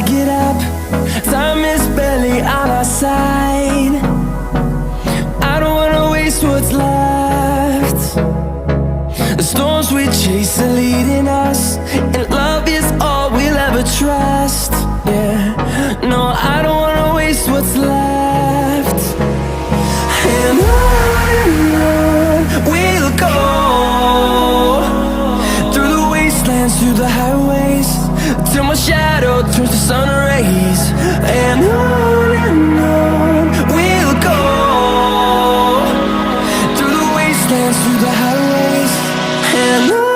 get up. Time is barely on our side. I don't wanna waste what's left. The storms we chase are leading us, and love is all we'll ever trust. Yeah, no, I don't wanna waste what's left. And on we'll go, through the wastelands, through the highways, till my shadow turns to sun rays. And on we'll go, through the wastelands, through the highways, and on.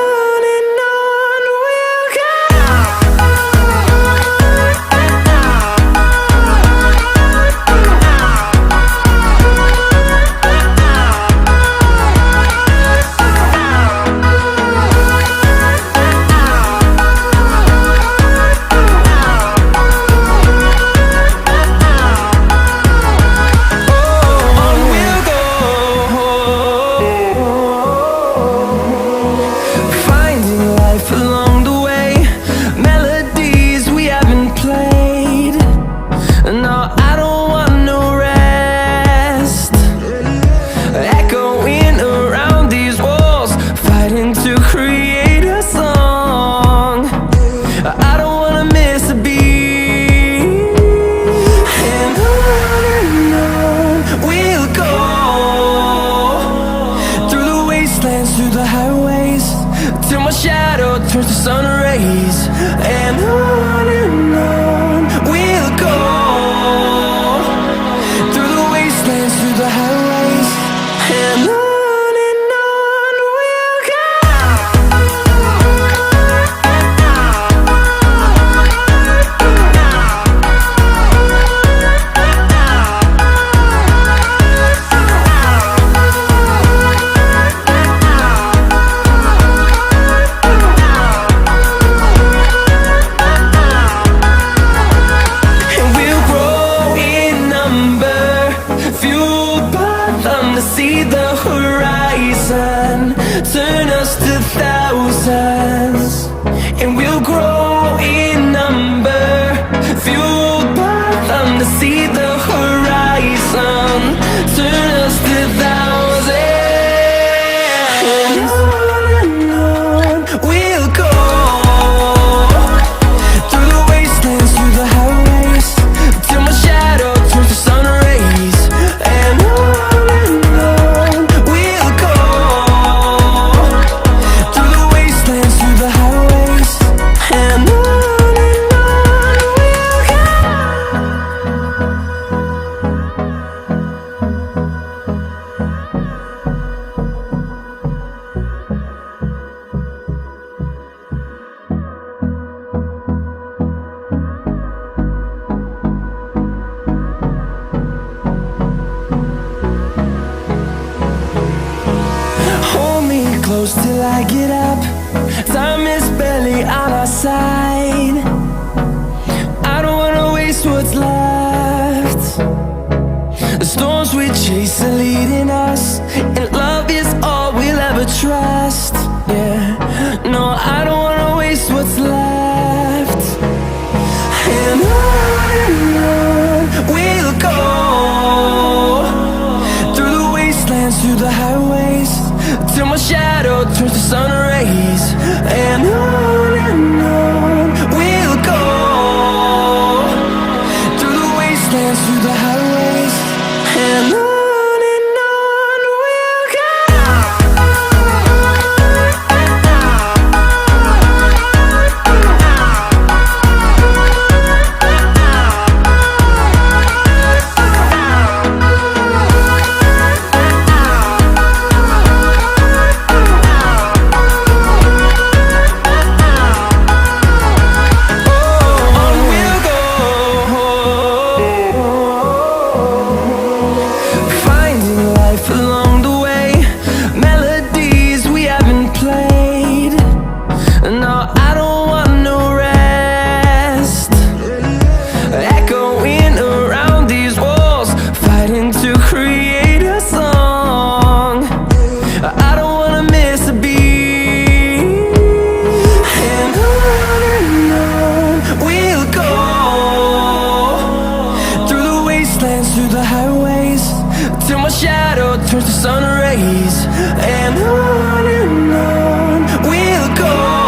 through the highways till my shadow turns to sun rays, and on we'll go.